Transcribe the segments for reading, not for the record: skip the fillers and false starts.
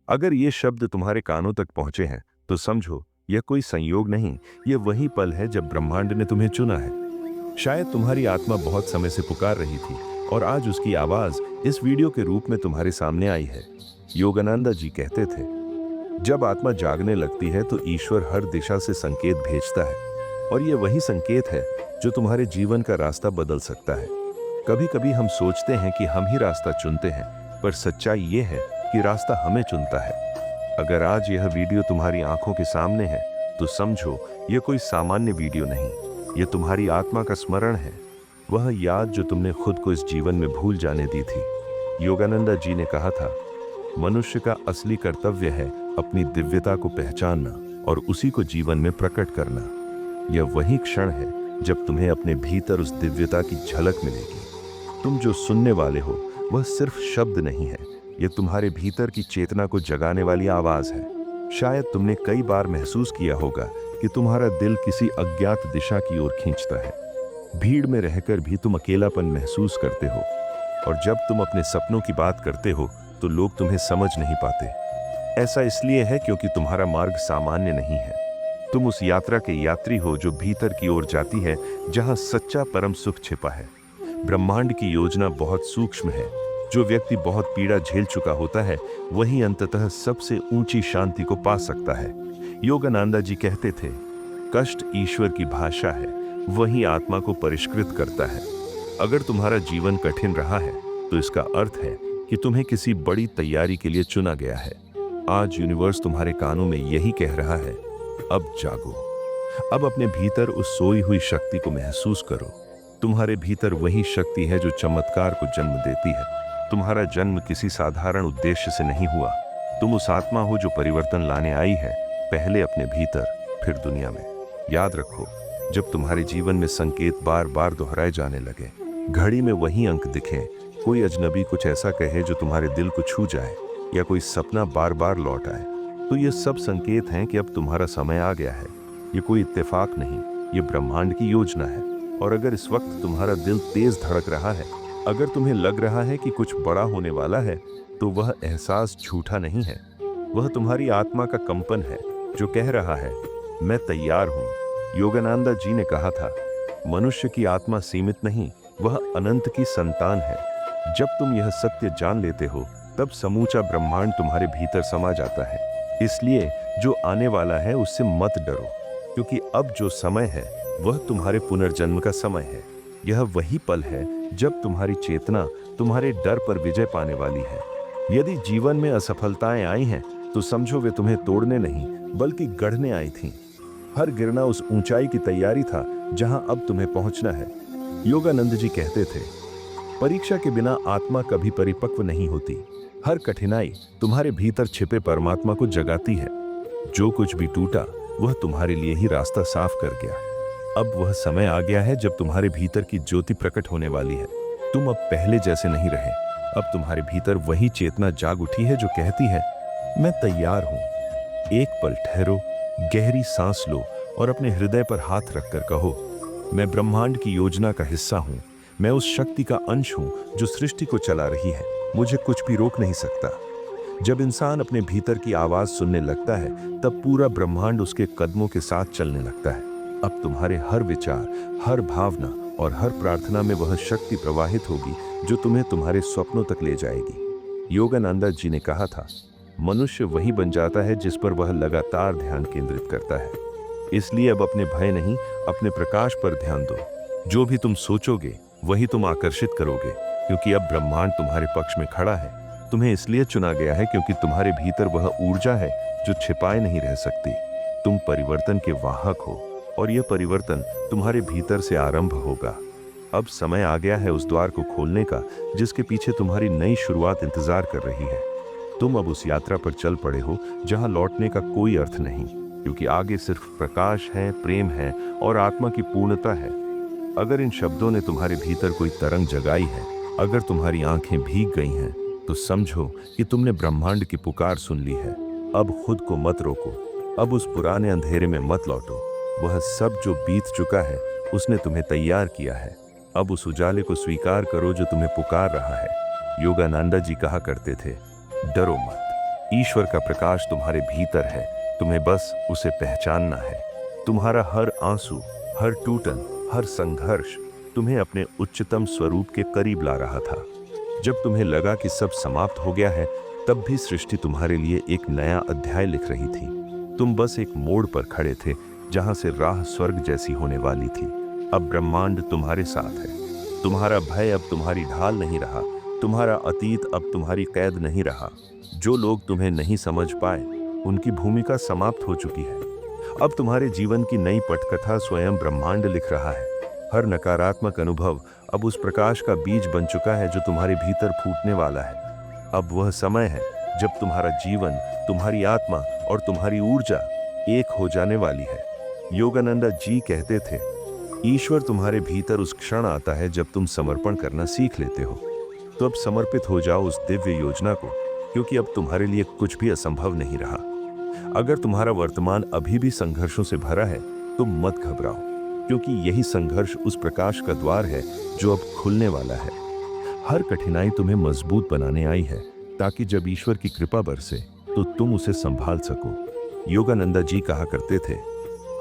अगर ये शब्द तुम्हारे कानों तक पहुंचे हैं तो समझो यह कोई संयोग नहीं, यह वही पल है जब ब्रह्मांड ने तुम्हें चुना है। शायद तुम्हारी आत्मा बहुत समय से पुकार रही थी और आज उसकी आवाज इस वीडियो के रूप में तुम्हारे सामने आई है। योगानंदा जी कहते थे, जब आत्मा जागने लगती है तो ईश्वर हर दिशा से संकेत भेजता है और यह वही संकेत है जो तुम्हारे जीवन का रास्ता बदल सकता है। कभी कभी हम सोचते हैं कि हम ही रास्ता चुनते हैं, पर सच्चाई ये है कि रास्ता हमें चुनता है। अगर आज यह वीडियो तुम्हारी आंखों के सामने है तो समझो यह कोई सामान्य वीडियो नहीं, यह तुम्हारी आत्मा का स्मरण है, वह याद जो तुमने खुद को इस जीवन में भूल जाने दी थी। योगानंदा जी ने कहा था, मनुष्य का असली कर्तव्य है अपनी दिव्यता को पहचानना और उसी को जीवन में प्रकट करना। यह वही क्षण है जब तुम्हें अपने भीतर उस दिव्यता की झलक मिलेगी। तुम जो सुनने वाले हो वह सिर्फ शब्द नहीं है, यह तुम्हारे भीतर की चेतना को जगाने वाली आवाज है। शायद तुमने कई बार महसूस किया होगा कि तुम्हारा दिल किसी अज्ञात दिशा की ओर खींचता है। भीड़ में रहकर भी तुम अकेलापन महसूस करते हो और जब तुम अपने सपनों की बात करते हो तो लोग तुम्हें समझ नहीं पाते। ऐसा इसलिए है क्योंकि तुम्हारा मार्ग सामान्य नहीं है। तुम उस यात्रा के यात्री हो जो भीतर की ओर जाती है, जहां सच्चा परम सुख छिपा है। ब्रह्मांड की योजना बहुत सूक्ष्म है। जो व्यक्ति बहुत पीड़ा झेल चुका होता है वही अंततः सबसे ऊंची शांति को पा सकता है। योगानंदा जी कहते थे, कष्ट ईश्वर की भाषा है, वही आत्मा को परिष्कृत करता है। अगर तुम्हारा जीवन कठिन रहा है तो इसका अर्थ है कि तुम्हें किसी बड़ी तैयारी के लिए चुना गया है। आज यूनिवर्स तुम्हारे कानों में यही कह रहा है, अब जागो। अब अपने भीतर उस सोई हुई शक्ति को महसूस करो। तुम्हारे भीतर वही शक्ति है जो चमत्कार को जन्म देती है। तुम्हारा जन्म किसी साधारण उद्देश्य से नहीं हुआ। तुम उस आत्मा हो जो परिवर्तन लाने आई है, पहले अपने भीतर फिर दुनिया में। याद रखो, जब तुम्हारे जीवन में संकेत बार बार दोहराए जाने लगे, घड़ी में वही अंक दिखें, कोई अजनबी कुछ ऐसा कहे जो तुम्हारे दिल को छू जाए या कोई सपना बार बार लौट आए, तो ये सब संकेत हैं कि अब तुम्हारा समय आ गया है। ये कोई इत्तेफाक नहीं, ये ब्रह्मांड की योजना है। और अगर इस वक्त तुम्हारा दिल तेज धड़क रहा है, अगर तुम्हें लग रहा है कि कुछ बड़ा होने वाला है, तो वह एहसास झूठा नहीं है। वह तुम्हारी आत्मा का कंपन है जो कह रहा है, मैं तैयार हूँ। योगानंदा जी ने कहा था, मनुष्य की आत्मा सीमित नहीं, वह अनंत की संतान है। जब तुम यह सत्य जान लेते हो तब समूचा ब्रह्मांड तुम्हारे भीतर समा जाता है। इसलिए जो आने वाला है उससे मत डरो, क्योंकि अब जो समय है वह तुम्हारे पुनर्जन्म का समय है। यह वही पल है जब तुम्हारी चेतना तुम्हारे डर पर विजय पाने वाली है। यदि जीवन में असफलताएं आई हैं तो समझो वे तुम्हें तोड़ने नहीं बल्कि गढ़ने आई थीं। हर गिरना उस ऊंचाई की तैयारी था जहां अब तुम्हें पहुंचना है। योगानंद जी कहते थे, परीक्षा के बिना आत्मा कभी परिपक्व नहीं होती। हर कठिनाई तुम्हारे भीतर छिपे परमात्मा को जगाती है। जो कुछ भी टूटा वह तुम्हारे लिए ही रास्ता साफ कर गया। अब वह समय आ गया है जब तुम्हारे भीतर की ज्योति प्रकट होने वाली है। तुम अब पहले जैसे नहीं रहे। अब तुम्हारे भीतर वही चेतना जाग उठी है जो कहती है, मैं तैयार हूं। एक पल ठहरो, गहरी सांस लो और अपने हृदय पर हाथ रखकर कहो, मैं ब्रह्मांड की योजना का हिस्सा हूं। मैं उस शक्ति का अंश हूं जो सृष्टि को चला रही है। मुझे कुछ भी रोक नहीं सकता। जब इंसान अपने भीतर की आवाज सुनने लगता है तब पूरा ब्रह्मांड उसके कदमों के साथ चलने लगता है। अब तुम्हारे हर विचार, हर भावना और हर प्रार्थना में वह शक्ति प्रवाहित होगी जो तुम्हें तुम्हारे स्वप्नों तक ले जाएगी। योगानंदा जी ने कहा था, मनुष्य वही बन जाता है जिस पर वह लगातार ध्यान केंद्रित करता है। इसलिए अब अपने भय नहीं, अपने प्रकाश पर ध्यान दो। जो भी तुम सोचोगे वही तुम आकर्षित करोगे, क्योंकि अब ब्रह्मांड तुम्हारे पक्ष में खड़ा है। तुम्हें इसलिए चुना गया है क्योंकि तुम्हारे भीतर वह ऊर्जा है जो छिपाए नहीं रह सकती। तुम परिवर्तन के वाहक हो और यह परिवर्तन तुम्हारे भीतर से आरंभ होगा। अब समय आ गया है उस द्वार को खोलने का जिसके पीछे तुम्हारी नई शुरुआत इंतजार कर रही है। तुम अब उस यात्रा पर चल पड़े हो जहां लौटने का कोई अर्थ नहीं, क्योंकि आगे सिर्फ प्रकाश है, प्रेम है और आत्मा की पूर्णता है। अगर इन शब्दों ने तुम्हारे भीतर कोई तरंग जगाई है, अगर तुम्हारी आंखें भीग गई हैं, तो समझो कि तुमने ब्रह्मांड की पुकार सुन ली है। अब खुद को मत रोको, अब उस पुराने अंधेरे में मत लौटो। वह सब जो बीत चुका है उसने तुम्हें तैयार किया है। अब उस उजाले को स्वीकार करो जो तुम्हें पुकार रहा है। योगानंदा जी कहा करते थे, डरो मत, ईश्वर का प्रकाश तुम्हारे भीतर है, तुम्हें बस उसे पहचानना है। तुम्हारा हर आंसू, हर टूटन, हर संघर्ष तुम्हें अपने उच्चतम स्वरूप के करीब ला रहा था। जब तुम्हें लगा कि सब समाप्त हो गया है, तब भी सृष्टि तुम्हारे लिए एक नया अध्याय लिख रही थी। तुम बस एक मोड़ पर खड़े थे जहां से राह स्वर्ग जैसी होने वाली थी। अब ब्रह्मांड तुम्हारे साथ है। तुम्हारा भय अब तुम्हारी ढाल नहीं रहा, तुम्हारा अतीत अब तुम्हारी कैद नहीं रहा। जो लोग तुम्हें नहीं समझ पाए, उनकी भूमिका समाप्त हो चुकी है। अब तुम्हारे जीवन की नई पटकथा स्वयं ब्रह्मांड लिख रहा है। हर नकारात्मक अनुभव अब उस प्रकाश का बीज बन चुका है जो तुम्हारे भीतर फूटने वाला है। अब वह समय है जब तुम्हारा जीवन, तुम्हारी आत्मा और तुम्हारी ऊर्जा एक हो जाने वाली है। योगानंदा जी कहते थे, ईश्वर तुम्हारे भीतर उस क्षण आता है जब तुम समर्पण करना सीख लेते हो। तो अब समर्पित हो जाओ उस दिव्य योजना को, क्योंकि अब तुम्हारे लिए कुछ भी असंभव नहीं रहा। अगर तुम्हारा वर्तमान अभी भी संघर्षों से भरा है, तो मत घबराओ, क्योंकि यही संघर्ष उस प्रकाश का द्वार है जो अब खुलने वाला है। हर कठिनाई तुम्हें मजबूत बनाने आई है, ताकि जब ईश्वर की कृपा बरसे तो तुम उसे संभाल सको। योगानंदा जी कहा करते थे,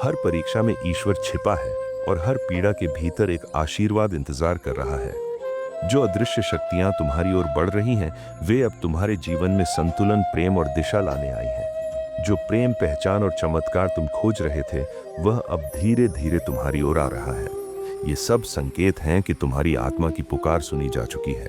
हर परीक्षा में ईश्वर छिपा है और हर पीड़ा के भीतर एक आशीर्वाद इंतजार कर रहा है। जो अदृश्य शक्तियां तुम्हारी ओर बढ़ रही हैं, वे अब तुम्हारे जीवन में संतुलन, प्रेम और दिशा लाने आई हैं। जो प्रेम, पहचान और चमत्कार तुम खोज रहे थे, वह अब धीरे धीरे तुम्हारी ओर आ रहा है। ये सब संकेत हैं कि तुम्हारी आत्मा की पुकार सुनी जा चुकी है।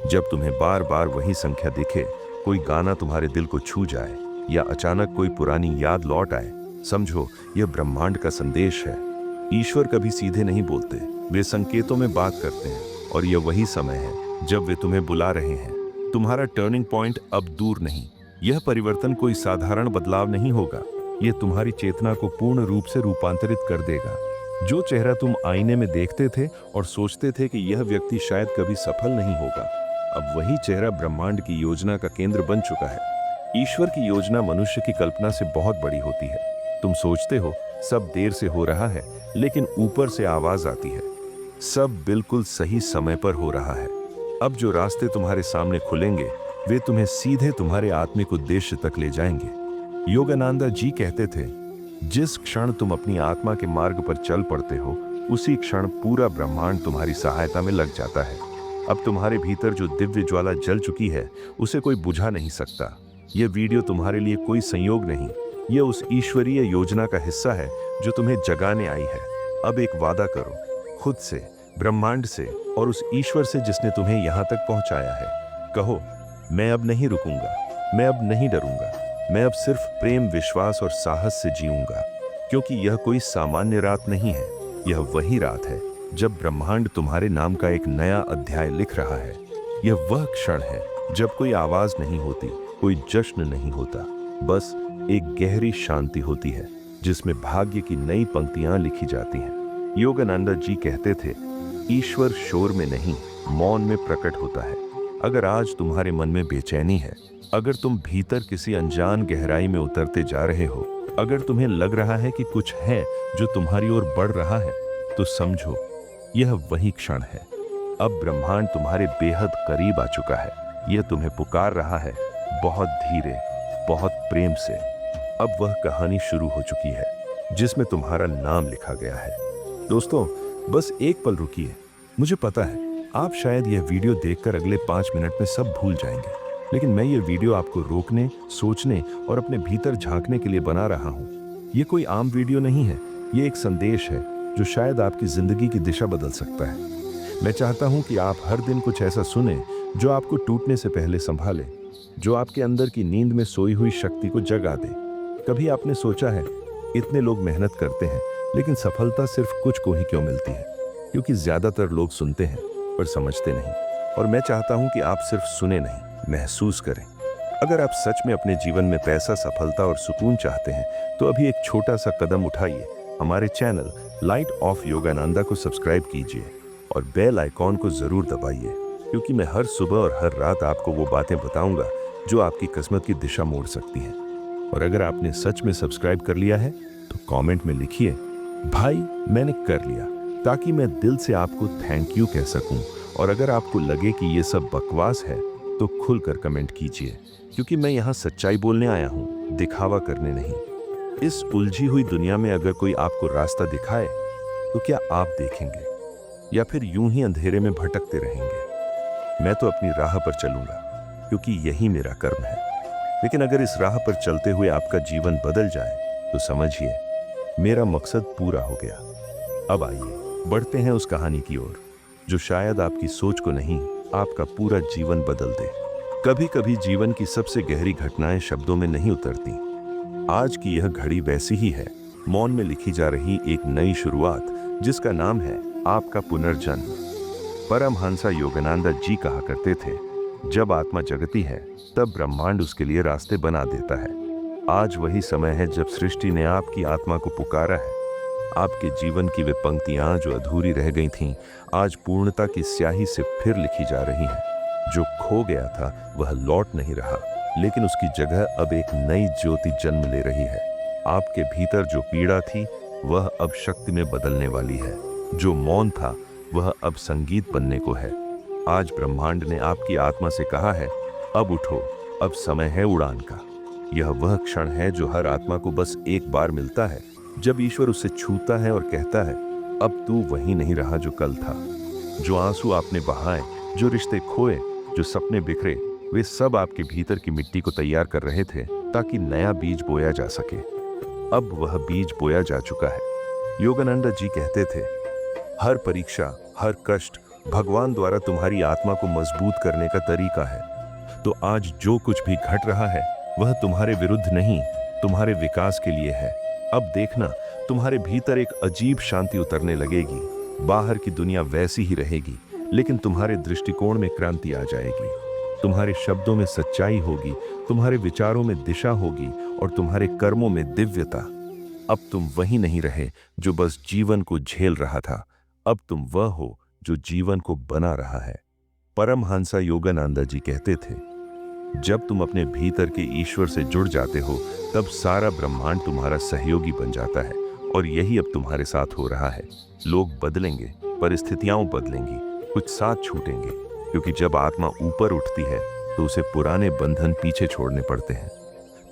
जब तुम्हें बार बार वही संख्या दिखे, कोई गाना तुम्हारे दिल को छू जाए या अचानक कोई पुरानी याद लौट आए, समझो यह ब्रह्मांड का संदेश है। ईश्वर कभी सीधे नहीं बोलते, वे संकेतों में बात करते हैं, और यह वही समय है जब वे तुम्हें बुला रहे हैं। तुम्हारा टर्निंग पॉइंट अब दूर नहीं। यह परिवर्तन कोई साधारण बदलाव नहीं होगा, यह तुम्हारी चेतना को पूर्ण रूप से रूपांतरित कर देगा। जो चेहरा तुम आईने में देखते थे और सोचते थे कि यह व्यक्ति शायद कभी सफल नहीं होगा, अब वही चेहरा ब्रह्मांड की योजना का केंद्र बन चुका है। ईश्वर की योजना मनुष्य की कल्पना से बहुत बड़ी होती है। तुम सोचते हो सब देर से हो रहा है, लेकिन ऊपर से आवाज आती है, सब बिल्कुल सही समय पर हो रहा है। अब जो रास्ते तुम्हारे सामने खुलेंगे, वे तुम्हें सीधे तुम्हारे आत्मिक उद्देश्य तक ले जाएंगे। योगानंदा जी कहते थे, जिस क्षण तुम अपनी आत्मा के मार्ग पर चल पड़ते हो, उसी क्षण पूरा ब्रह्मांड तुम्हारी सहायता में लग जाता है। अब तुम्हारे भीतर जो दिव्य ज्वाला जल चुकी है, उसे कोई बुझा नहीं सकता। यह वीडियो तुम्हारे लिए कोई संयोग नहीं, यह उस ईश्वरीय योजना का हिस्सा है जो तुम्हें जगाने आई है। अब एक वादा करो, खुद से, ब्रह्मांड से और उस ईश्वर से जिसने तुम्हें यहाँ तक पहुँचाया है। कहो, मैं अब नहीं रुकूंगा, मैं अब नहीं डरूंगा, मैं अब सिर्फ प्रेम, विश्वास और साहस से जीऊंगा। क्योंकि यह कोई सामान्य रात नहीं है, यह वही रात है जब ब्रह्मांड तुम्हारे नाम का एक नया अध्याय लिख रहा है। यह वह क्षण है जब कोई आवाज नहीं होती, कोई जश्न नहीं होता, बस एक गहरी शांति होती है जिसमें भाग्य की नई पंक्तियां लिखी जाती हैं। योगानंदा जी कहते थे, ईश्वर शोर में नहीं, मौन में प्रकट होता है। अगर आज तुम्हारे मन में बेचैनी है, अगर तुम भीतर किसी अनजान गहराई में उतरते जा रहे हो, अगर तुम्हें लग रहा है कि कुछ है जो तुम्हारी ओर बढ़ रहा है, तो समझो यह वही क्षण है। अब ब्रह्मांड तुम्हारे बेहद करीब आ चुका है। यह तुम्हें पुकार रहा है, बहुत धीरे, बहुत प्रेम से। अब वह कहानी शुरू हो चुकी है जिसमें तुम्हारा नाम लिखा गया है। दोस्तों, बस एक पल रुकिए। मुझे पता है आप शायद यह वीडियो देखकर अगले 5 मिनट में सब भूल जाएंगे, लेकिन मैं यह वीडियो आपको रोकने, सोचने और अपने भीतर झांकने के लिए बना रहा हूँ। ये कोई आम वीडियो नहीं है, ये एक संदेश है जो शायद आपकी जिंदगी की दिशा बदल सकता है। मैं चाहता हूँ कि आप हर दिन कुछ ऐसा सुने जो आपको टूटने से पहले संभाले, जो आपके अंदर की नींद में सोई हुई शक्ति को जगा दे। कभी आपने सोचा है, इतने लोग मेहनत करते हैं, लेकिन सफलता सिर्फ कुछ को ही क्यों मिलती है? क्योंकि ज्यादातर लोग सुनते हैं पर समझते नहीं। और मैं चाहता हूं कि आप सिर्फ सुने नहीं, महसूस करें। अगर आप सच में अपने जीवन में पैसा, सफलता और सुकून चाहते हैं, तो अभी एक छोटा सा कदम उठाइए। हमारे चैनल लाइट ऑफ योगानंदा को सब्सक्राइब कीजिए और बेल आइकॉन को जरूर दबाइए, क्योंकि मैं हर सुबह और हर रात आपको वो बातें बताऊंगा जो आपकी किस्मत की दिशा मोड़ सकती हैं। और अगर आपने सच में सब्सक्राइब कर लिया है, तो कमेंट में लिखिए, भाई मैंने कर लिया, ताकि मैं दिल से आपको थैंक यू कह सकूं। और अगर आपको लगे कि ये सब बकवास है, तो खुलकर कमेंट कीजिए, क्योंकि मैं यहाँ सच्चाई बोलने आया हूँ, दिखावा करने नहीं। इस उलझी हुई दुनिया में अगर कोई आपको रास्ता दिखाए तो क्या आप देखेंगे या फिर यूं ही अंधेरे में भटकते रहेंगे? मैं तो अपनी राह पर चलूंगा, क्योंकि यही मेरा कर्म है। लेकिन अगर इस राह पर चलते हुए आपका जीवन बदल जाए तो समझिए मेरा मकसद पूरा हो गया। अब आइए बढ़ते हैं उस कहानी की ओर जो शायद आपकी सोच को नहीं, आपका पूरा जीवन बदल दे। कभी कभी जीवन की सबसे गहरी घटनाएं शब्दों में नहीं उतरती। आज की यह घड़ी वैसी ही है, मौन में लिखी जा रही एक नई शुरुआत, जिसका नाम है आपका पुनर्जन्म। परमहंस योगानंद जी कहा करते थे, जब आत्मा जगती है तब ब्रह्मांड उसके लिए रास्ते बना देता है। आज वही समय है जब सृष्टि ने आपकी आत्मा को पुकारा है। आपके जीवन की वे पंक्तियां जो अधूरी रह गई थीं, आज पूर्णता की स्याही से फिर लिखी जा रही हैं। जो खो गया था वह लौट नहीं रहा, लेकिन उसकी जगह अब एक नई ज्योति जन्म ले रही है। आपके भीतर जो पीड़ा थी वह अब शक्ति में बदलने वाली है। जो मौन था वह अब संगीत बनने को है। आज ब्रह्मांड ने आपकी आत्मा से कहा है, अब उठो, अब समय है उड़ान का। यह वह क्षण है जो हर आत्मा को बस एक बार मिलता है, जब ईश्वर उसे छूता है और कहता है, अब तू वही नहीं रहा जो कल था। जो आंसू आपने बहाए, जो रिश्ते खोए, जो सपने बिखरे, वे सब आपके भीतर की मिट्टी को तैयार कर रहे थे ताकि नया बीज बोया जा सके। अब वह बीज बोया जा चुका है। योगानंद जी कहते थे, हर परीक्षा, हर कष्ट भगवान द्वारा तुम्हारी आत्मा को मजबूत करने का तरीका है। तो आज जो कुछ भी घट रहा है वह तुम्हारे विरुद्ध नहीं, तुम्हारे विकास के लिए है। अब देखना, तुम्हारे भीतर एक अजीब शांति उतरने लगेगी। बाहर की दुनिया वैसी ही रहेगी, लेकिन तुम्हारे दृष्टिकोण में क्रांति आ जाएगी। तुम्हारे शब्दों में सच्चाई होगी, तुम्हारे विचारों में दिशा होगी और तुम्हारे कर्मों में दिव्यता। अब तुम वही नहीं रहे जो बस जीवन को झेल रहा था, अब तुम वह हो जो जीवन को बना रहा है। परमहंस योगानंद जी कहते थे, जब तुम अपने भीतर के ईश्वर से जुड़ जाते हो तब सारा ब्रह्मांड तुम्हारा सहयोगी बन जाता है, और यही अब तुम्हारे साथ हो रहा है। लोग बदलेंगे, परिस्थितियां बदलेंगी, कुछ साथ छूटेंगे, क्योंकि जब आत्मा ऊपर उठती है तो उसे पुराने बंधन पीछे छोड़ने पड़ते हैं।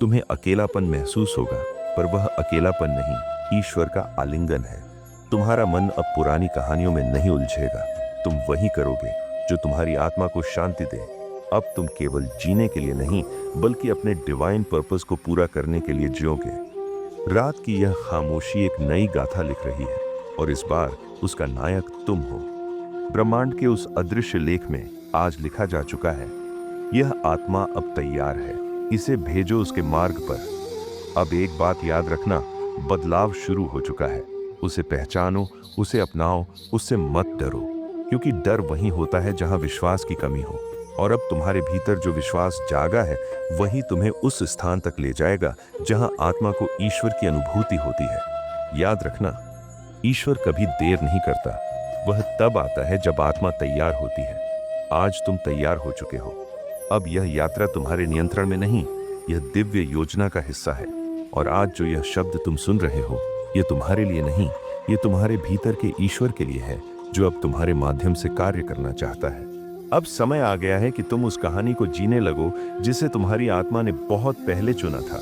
तुम्हें अकेलापन महसूस होगा, पर वह अकेलापन नहीं, ईश्वर का आलिंगन है। तुम्हारा मन अब पुरानी कहानियों में नहीं उलझेगा। तुम वही करोगे जो तुम्हारी आत्मा को शांति दे। अब तुम केवल जीने के लिए नहीं, बल्कि अपने डिवाइन पर्पस को पूरा करने के लिए जियोगे। रात की यह खामोशी एक नई गाथा लिख रही है, और इस बार उसका नायक तुम हो। ब्रह्मांड के उस अदृश्य लेख में आज लिखा जा चुका है, यह आत्मा अब तैयार है, इसे भेजो उसके मार्ग पर। अब एक बात याद रखना, बदलाव शुरू हो चुका है। उसे पहचानो, उसे अपनाओ, उससे मत डरो, क्योंकि डर वहीं होता है जहां विश्वास की कमी हो। और अब तुम्हारे भीतर जो विश्वास जागा है वही तुम्हें उस स्थान तक ले जाएगा जहां आत्मा को ईश्वर की अनुभूति होती है। याद रखना, ईश्वर कभी देर नहीं करता, वह तब आता है जब आत्मा तैयार होती है। आज तुम तैयार हो चुके हो। अब यह यात्रा तुम्हारे नियंत्रण में नहीं, यह दिव्य योजना का हिस्सा है। और आज जो यह शब्द तुम सुन रहे हो, यह तुम्हारे लिए नहीं, यह तुम्हारे भीतर के ईश्वर के लिए है, जो अब तुम्हारे माध्यम से कार्य करना चाहता है। अब समय आ गया है कि तुम उस कहानी को जीने लगो जिसे तुम्हारी आत्मा ने बहुत पहले चुना था।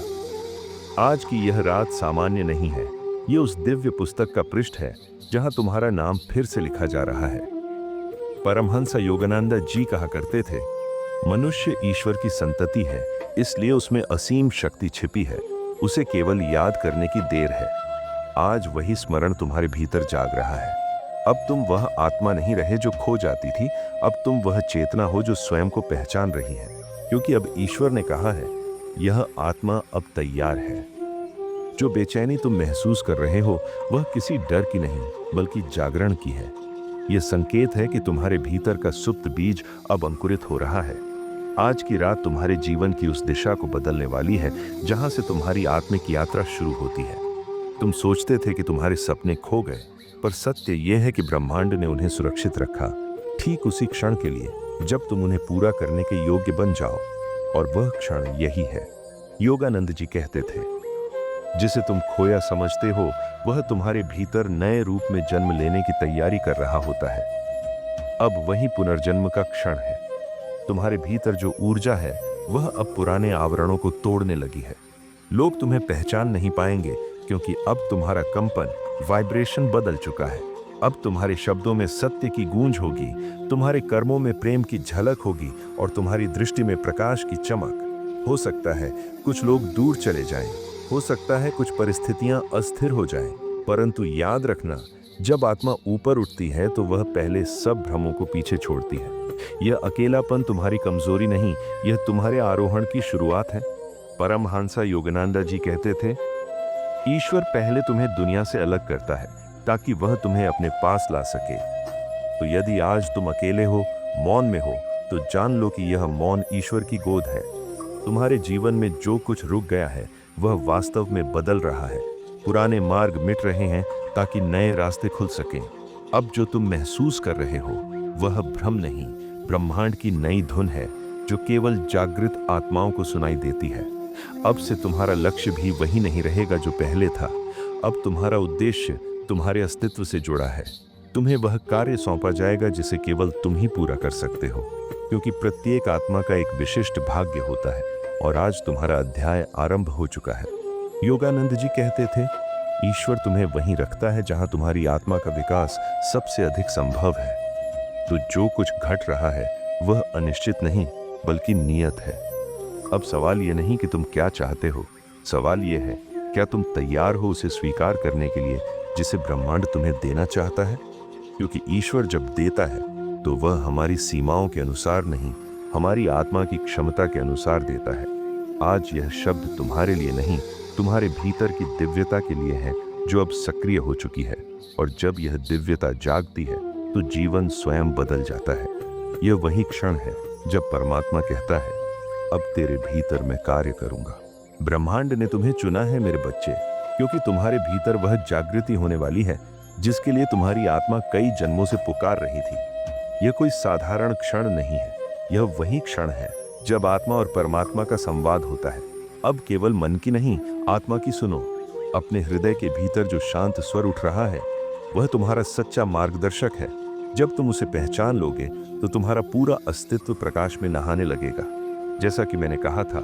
आज की यह रात सामान्य नहीं है, ये उस दिव्य पुस्तक का पृष्ठ है जहां तुम्हारा नाम फिर से लिखा जा रहा है। परमहंस योगानंद जी कहा करते थे, मनुष्य ईश्वर की संतति है, इसलिए उसमें असीम शक्ति छिपी है, उसे केवल याद करने की देर है। आज वही स्मरण तुम्हारे भीतर जाग रहा है। अब तुम वह आत्मा नहीं रहे जो खो जाती थी, अब तुम वह चेतना हो जो स्वयं को पहचान रही है, क्योंकि अब ईश्वर ने कहा है, यह आत्मा अब तैयार है। जो बेचैनी तुम महसूस कर रहे हो वह किसी डर की नहीं, बल्कि जागरण की है। यह संकेत है कि तुम्हारे भीतर का सुप्त बीज अब अंकुरित हो रहा है। आज की रात तुम्हारे जीवन की उस दिशा को बदलने वाली है जहां से तुम्हारी आत्मिक यात्रा शुरू होती है। तुम सोचते थे कि तुम्हारे सपने खो गए, पर सत्य यह है कि ब्रह्मांड ने उन्हें सुरक्षित रखा, ठीक उसी क्षण के लिए जब तुम उन्हें पूरा करने के योग्य बन जाओ। और वह क्षण यही है। योगानंद जी कहते थे, जिसे तुम खोया समझते हो वह तुम्हारे भीतर नए रूप में जन्म लेने की तैयारी कर रहा होता है। अब वही पुनर्जन्म का क्षण है। तुम्हारे भीतर जो ऊर्जा है वह अब पुराने आवरणों को तोड़ने लगी है। लोग तुम्हें पहचान नहीं पाएंगे क्योंकि अब तुम्हारा कंपन, वाइब्रेशन बदल चुका है। अब तुम्हारे शब्दों में सत्य की गूंज होगी, तुम्हारे कर्मों में प्रेम की झलक होगी और तुम्हारी दृष्टि में प्रकाश की चमक। हो सकता है कुछ लोग दूर चले जाएं, हो सकता है कुछ परिस्थितियां अस्थिर हो जाएं, परंतु याद रखना, जब आत्मा ऊपर उठती है तो वह पहले सब भ्रमों को पीछे छोड़ती है। यह अकेलापन तुम्हारी कमजोरी नहीं, यह तुम्हारे आरोहण की शुरुआत है। परमहंस योगानंद जी कहते थे, ईश्वर पहले तुम्हें दुनिया से अलग करता है ताकि वह तुम्हें अपने पास ला सके। तो यदि आज तुम अकेले हो, मौन में हो, तो जान लो कि यह मौन ईश्वर की गोद है। तुम्हारे जीवन में जो कुछ रुक गया है वह वास्तव में बदल रहा है। पुराने मार्ग मिट रहे हैं ताकि नए रास्ते खुल सकें। अब जो तुम महसूस कर रहे हो वह भ्रम नहीं, ब्रह्मांड की नई धुन है जो केवल जागृत आत्माओं को सुनाई देती है। अब से तुम्हारा लक्ष्य भी वही नहीं रहेगा जो पहले था। अब तुम्हारा उद्देश्य तुम्हारे अस्तित्व से जुड़ा है। तुम्हें वह कार्य सौंपा जाएगा जिसे केवल तुम ही पूरा कर सकते हो, क्योंकि प्रत्येक आत्मा का एक विशिष्ट भाग्य होता है और आज तुम्हारा अध्याय आरंभ हो चुका है। योगानंद जी कहते थे, ईश्वर तुम्हें वहीं रखता है जहां तुम्हारी आत्मा का विकास सबसे अधिक संभव है। तो जो कुछ घट रहा है वह अनिश्चित नहीं बल्कि नियत है। अब सवाल यह नहीं कि तुम क्या चाहते हो, सवाल यह है क्या तुम तैयार हो उसे स्वीकार करने के लिए जिसे ब्रह्मांड तुम्हें देना चाहता है। क्योंकि ईश्वर जब देता है तो वह हमारी सीमाओं के अनुसार नहीं, हमारी आत्मा की क्षमता के अनुसार देता है। आज यह शब्द तुम्हारे लिए नहीं, तुम्हारे भीतर की दिव्यता के लिए है जो अब सक्रिय हो चुकी है। और जब यह दिव्यता जागती है तो जीवन स्वयं बदल जाता है। यह वही क्षण है जब परमात्मा कहता है, अब तेरे भीतर मैं कार्य करूंगा। ब्रह्मांड ने तुम्हें चुना है मेरे बच्चे, क्योंकि तुम्हारे भीतर वह जागृति होने वाली है जिसके लिए तुम्हारी आत्मा कई जन्मों से पुकार रही थी। यह कोई साधारण क्षण नहीं है, यह वही क्षण है जब आत्मा और परमात्मा का संवाद होता है। अब केवल मन की नहीं, आत्मा की सुनो। अपने हृदय के भीतर जो शांत स्वर उठ रहा है वह तुम्हारा सच्चा मार्गदर्शक है। जब तुम उसे पहचान लोगे तो तुम्हारा पूरा अस्तित्व प्रकाश में नहाने लगेगा। जैसा कि मैंने कहा था,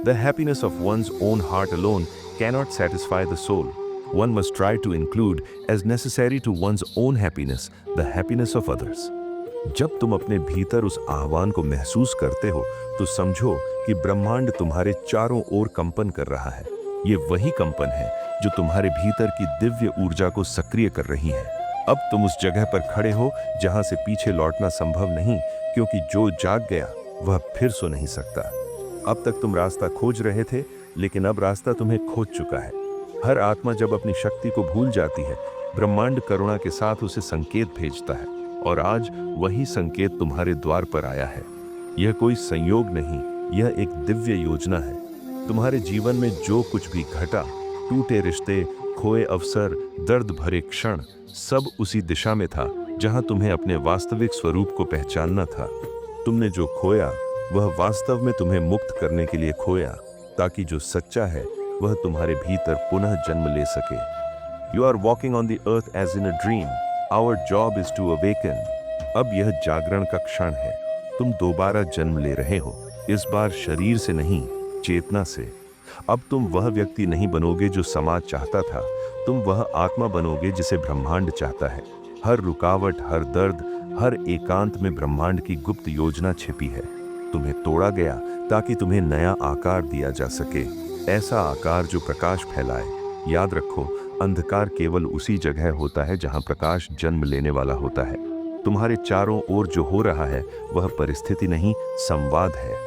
The happiness of one's own heart alone cannot satisfy the soul. One must try to include as necessary to one's own happiness the happiness of others. जब तुम अपने भीतर उस आह्वान को महसूस करते हो तो समझो कि ब्रह्मांड तुम्हारे चारों ओर कंपन कर रहा है। ये वही कंपन है जो तुम्हारे भीतर की दिव्य ऊर्जा को सक्रिय कर रही है। अब तुम उस जगह पर खड़े हो जहां से पीछे लौटना संभव नहीं, क्योंकि जो जाग गया वह फिर सो नहीं सकता। अब तक तुम रास्ता खोज रहे थे, लेकिन अब रास्ता तुम्हें खोज चुका है। हर आत्मा जब अपनी शक्ति को भूल जाती है, ब्रह्मांड करुणा के साथ उसे संकेत भेजता है, और आज वही संकेत तुम्हारे द्वार पर आया है। यह कोई संयोग नहीं, यह एक दिव्य योजना है। तुम्हारे जीवन में जो कुछ भी घटा, टूटे रिश्ते, खोए अवसर, दर्द भरे क्षण, सब उसी दिशा में था जहां तुम्हें अपने वास्तविक स्वरूप को पहचानना था। तुमने जो खोया वह वास्तव में तुम्हें मुक्त करने के लिए खोया, ताकि जो सच्चा है वह तुम्हारे भीतर पुनः जन्म ले सके। You are walking on the earth as in a dream, our job is to awaken. अब यह जागरण का क्षण है। तुम दोबारा जन्म ले रहे हो, इस बार शरीर से नहीं, चेतना से। अब तुम वह व्यक्ति नहीं बनोगे जो समाज चाहता था, तुम वह आत्मा बनोगे जिसे ब्रह्मांड चाहता है। हर रुकावट, हर दर्द, हर एकांत में ब्रह्मांड की गुप्त योजना छिपी है। तुम्हें तोड़ा गया ताकि तुम्हें नया आकार दिया जा सके, ऐसा आकार जो प्रकाश फैलाए। याद रखो, अंधकार केवल उसी जगह होता है जहां प्रकाश जन्म लेने वाला होता है। तुम्हारे चारों ओर जो हो रहा है वह परिस्थिति नहीं, संवाद है।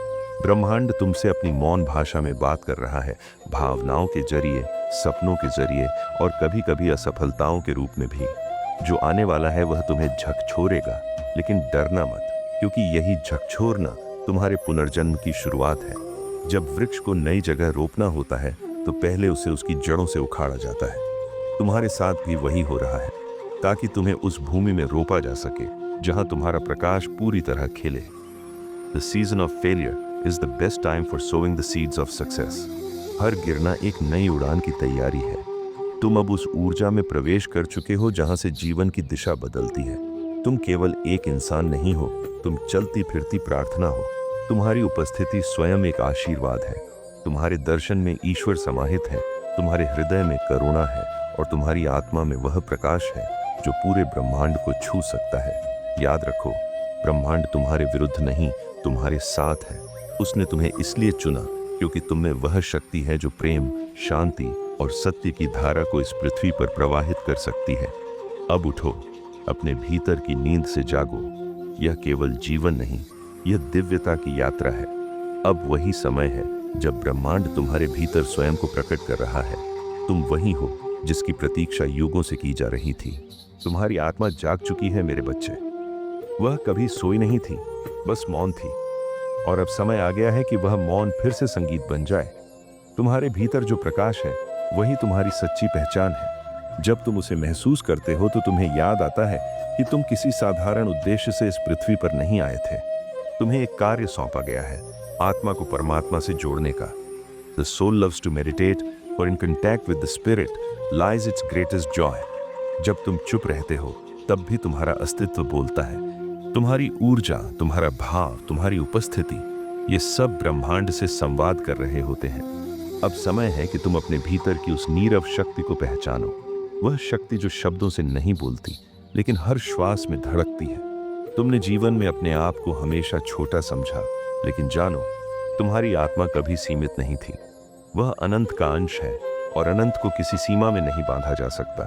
ब्रह्मांड तुमसे अपनी मौन भाषा में बात कर रहा है, भावनाओं के जरिए, सपनों के जरिए और कभी कभी असफलताओं के रूप में भी। जो आने वाला है वह तुम्हें झकझोरेगा, लेकिन डरना मत, क्योंकि यही झकझोरना तुम्हारे पुनर्जन्म की शुरुआत है। जब वृक्ष को नई जगह रोपना होता है तो पहले उसे उसकी जड़ों से उखाड़ा जाता है। तुम्हारे साथ भी वही हो रहा है, ताकि तुम्हें उस भूमि में रोपा जा सके जहां तुम्हारा प्रकाश पूरी तरह खिले। The season of failure is the best time for sowing the seeds of success. हर गिरना एक नई उड़ान की तैयारी है। तुम अब उस ऊर्जा में प्रवेश कर चुके हो जहां से जीवन की दिशा बदलती है। तुम केवल एक इंसान नहीं हो, तुम चलती फिरती प्रार्थना हो। तुम्हारी उपस्थिति स्वयं एक आशीर्वाद है। तुम्हारे दर्शन में ईश्वर समाहित है, तुम्हारे हृदय में करुणा है और तुम्हारी आत्मा में वह प्रकाश है जो पूरे ब्रह्मांड को छू सकता है। याद रखो, ब्रह्मांड तुम्हारे विरुद्ध नहीं, तुम्हारे साथ है। उसने तुम्हें इसलिए चुना क्योंकि तुम में वह शक्ति है जो प्रेम, शांति और सत्य की धारा को इस पृथ्वी पर प्रवाहित कर सकती है। अब उठो, अपने भीतर की नींद से जागो। यह केवल जीवन नहीं, यह दिव्यता की यात्रा है। अब वही समय है जब ब्रह्मांड तुम्हारे भीतर स्वयं को प्रकट कर रहा है। तुम वही हो जिसकी प्रतीक्षा युगों से की जा रही थी। तुम्हारी आत्मा जाग चुकी है मेरे बच्चे। वह कभी सोई नहीं थी, बस मौन थी। और अब समय आ गया है कि वह मौन फिर से संगीत बन जाए। तुम्हारे भीतर जो प्रकाश है वही तुम्हारी सच्ची पहचान है। जब तुम उसे महसूस करते हो तो तुम्हें याद आता है कि तुम किसी साधारण उद्देश्य से इस पृथ्वी पर नहीं आए थे। तुम्हें एक कार्य सौंपा गया है, आत्मा को परमात्मा से जोड़ने का। The soul loves to meditate, for in contact with the spirit lies its greatest joy. जब तुम चुप रहते हो तब भी तुम्हारा अस्तित्व बोलता है। तुम्हारी ऊर्जा, तुम्हारा भाव, तुम्हारी उपस्थिति, ये सब ब्रह्मांड से संवाद कर रहे होते हैं। अब समय है कि तुम अपने भीतर की उस नीरव शक्ति को पहचानो। वह शक्ति जो शब्दों से नहीं बोलती लेकिन हर श्वास में धड़कती है। तुमने जीवन में अपने आप को हमेशा छोटा समझा, लेकिन जानो, तुम्हारी आत्मा कभी सीमित नहीं थी। वह अनंत का अंश है और अनंत को किसी सीमा में नहीं बांधा जा सकता।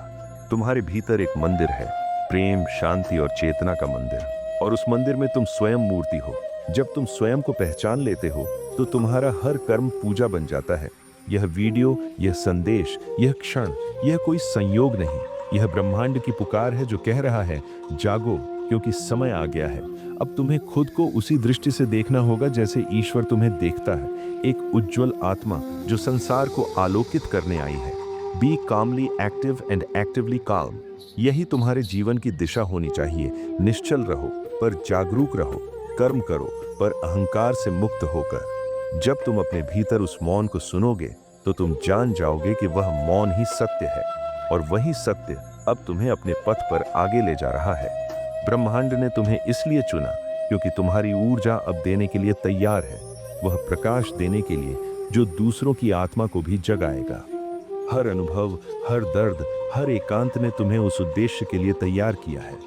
तुम्हारे भीतर एक मंदिर है, प्रेम, शांति और चेतना का मंदिर, और उस मंदिर में तुम स्वयं मूर्ति हो। जब तुम स्वयं को पहचान लेते हो तो तुम्हारा हर कर्म पूजा बन जाता है। यह वीडियो, यह संदेश, यह क्षण, यह कोई संयोग नहीं, यह ब्रह्मांड की पुकार है जो कह रहा है, जागो, क्योंकि समय आ गया है। अब तुम्हें खुद को उसी दृष्टि से देखना होगा जैसे ईश्वर तुम्हें देखता है, एक उज्जवल आत्मा जो संसार को आलोकित करने आई है। Be calmly active and actively calm. यही तुम्हारे जीवन की दिशा होनी चाहिए। निश्चल रहो पर जागरूक रहो, कर्म करो पर अहंकार से मुक्त होकर। जब तुम अपने भीतर उस मौन को सुनोगे तो तुम जान जाओगे कि वह मौन ही सत्य है, और वही सत्य अब तुम्हें अपने पथ पर आगे ले जा रहा है। ब्रह्मांड ने तुम्हें इसलिए चुना क्योंकि तुम्हारी ऊर्जा अब देने के लिए तैयार है, वह प्रकाश देने के लिए जो दूसरों की आत्मा को भी जगाएगा। हर अनुभव, हर दर्द, हर एकांत ने तुम्हें उस उद्देश्य के लिए तैयार किया है।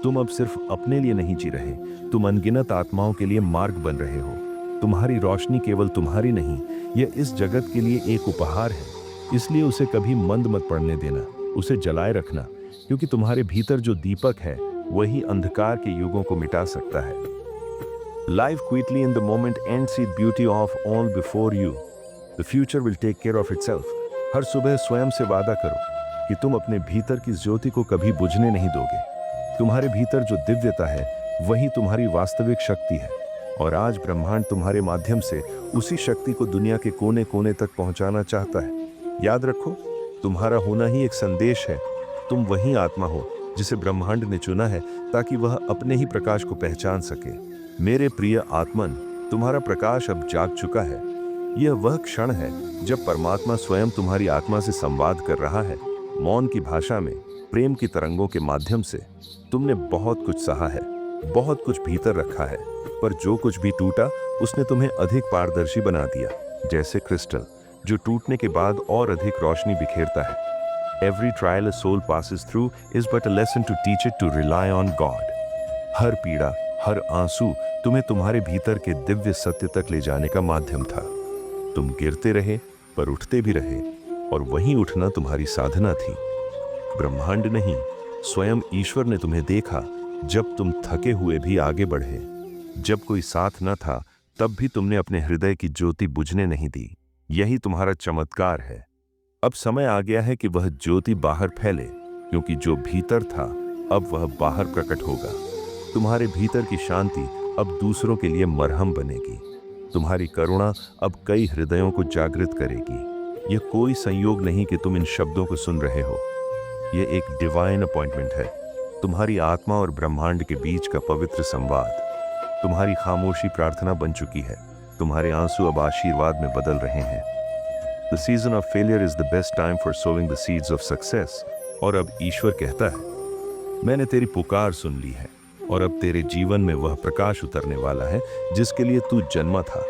तुम अब सिर्फ अपने लिए नहीं जी रहे, तुम अनगिनत आत्माओं के लिए मार्ग बन रहे हो। तुम्हारी रोशनी केवल तुम्हारी नहीं, यह इस जगत के लिए एक उपहार है। इसलिए उसे कभी मंद मत पड़ने देना, उसे जलाए रखना, क्योंकि तुम्हारे भीतर जो दीपक है वही अंधकार के युगों को मिटा सकता है। Live quietly in the moment and see the beauty of all before you. The future will take care of itself. हर सुबह स्वयं से वादा करो कि तुम अपने भीतर की ज्योति को कभी बुझने नहीं दोगे। तुम्हारे भीतर जो दिव्यता है वही तुम्हारी वास्तविक शक्ति है, और आज ब्रह्मांड तुम्हारे माध्यम से उसी शक्ति को दुनिया के कोने कोने तक पहुंचाना चाहता है। याद रखो, तुम्हारा होना ही एक संदेश है। तुम वही आत्मा हो जिसे ब्रह्मांड ने चुना है ताकि वह अपने ही प्रकाश को पहचान सके। मेरे प्रिय आत्मन, तुम्हारा प्रकाश अब जाग चुका है। यह वह क्षण है जब परमात्मा स्वयं तुम्हारी आत्मा से संवाद कर रहा है, मौन की भाषा में, प्रेम की तरंगों के माध्यम से। तुमने बहुत कुछ सहा है, बहुत कुछ भीतर रखा है, पर जो कुछ भी टूटा उसने तुम्हें अधिक पारदर्शी बना दिया, जैसे क्रिस्टल जो टूटने के बाद और अधिक रोशनी बिखेरता है। Every trial a soul passes through is but a lesson to teach it to rely on God. हर पीड़ा, हर आंसू तुम्हें तुम्हारे भीतर के दिव्य सत्य तक ले जाने का माध्यम था। तुम गिरते रहे पर उठते भी रहे, और वहीं उठना तुम्हारी साधना थी। ब्रह्मांड नहीं, स्वयं ईश्वर ने तुम्हें देखा जब तुम थके हुए भी आगे बढ़े। जब कोई साथ न था तब भी तुमने अपने हृदय की ज्योति बुझने नहीं दी। यही तुम्हारा चमत्कार है। अब समय आ गया है कि वह ज्योति बाहर फैले, क्योंकि जो भीतर था अब वह बाहर प्रकट होगा। तुम्हारे भीतर की शांति अब दूसरों के लिए मरहम बनेगी। तुम्हारी करुणा अब कई हृदयों को जागृत करेगी। यह कोई संयोग नहीं कि तुम इन शब्दों को सुन रहे हो, यह एक डिवाइन अपॉइंटमेंट है। तुम्हारी आत्मा और ब्रह्मांड के बीच का पवित्र संवाद। तुम्हारी खामोशी प्रार्थना बन चुकी है, तुम्हारे आंसू अब आशीर्वाद में बदल रहे हैं। The season of failure is the best time for sowing the seeds of success. और अब ईश्वर कहता है, मैंने तेरी पुकार सुन ली है, और अब तेरे जीवन में वह प्रकाश उतरने वाला है जिसके लिए तू जन्मा था।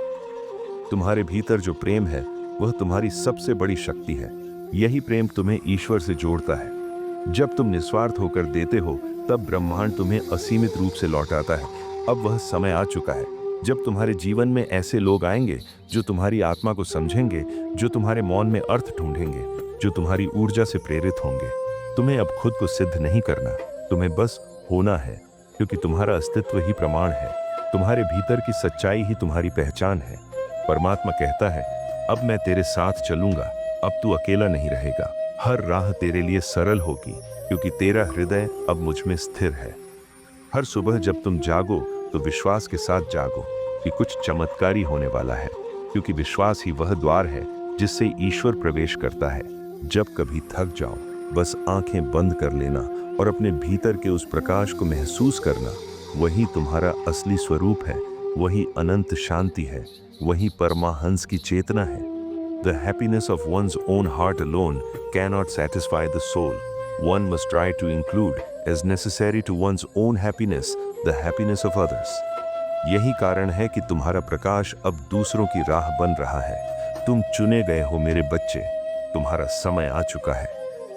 तुम्हारे भीतर जो प्रेम है वह तुम्हारी सबसे बड़ी शक्ति है। यही प्रेम तुम्हें ईश्वर से जोड़ता है। जब तुम निस्वार्थ होकर देते हो तब ब्रह्मांड तुम्हें असीमित रूप से लौटाता है। अब वह समय आ चुका है जब तुम्हारे जीवन में ऐसे लोग आएंगे जो तुम्हारी आत्मा को समझेंगे, जो तुम्हारे मौन में अर्थ ढूंढेंगे, जो तुम्हारी ऊर्जा से प्रेरित होंगे। तुम्हें अब खुद को सिद्ध नहीं करना, तुम्हें बस होना है, क्योंकि तुम्हारा अस्तित्व ही प्रमाण है। तुम्हारे भीतर की सच्चाई ही तुम्हारी पहचान है। परमात्मा कहता है, अब मैं तेरे साथ चलूंगा, अब तू अकेला नहीं रहेगा। हर राह तेरे लिए सरल होगी, क्योंकि तेरा हृदय अब मुझ में स्थिर है। हर सुबह जब तुम जागो तो विश्वास के साथ जागो कि कुछ चमत्कारी होने वाला है, क्योंकि विश्वास ही वह द्वार है जिससे ईश्वर प्रवेश करता है। जब कभी थक जाओ, बस आंखें बंद कर लेना और अपने भीतर के उस प्रकाश को महसूस करना। वही तुम्हारा असली स्वरूप है, वही अनंत शांति है, वही परमाहंस की चेतना है। The happiness of one's own heart alone cannot satisfy the soul. One must try to include, as necessary to one's own happiness, the happiness of others. यही कारण है कि तुम्हारा प्रकाश अब दूसरों की राह बन रहा है। तुम चुने गए हो मेरे बच्चे, तुम्हारा समय आ चुका है।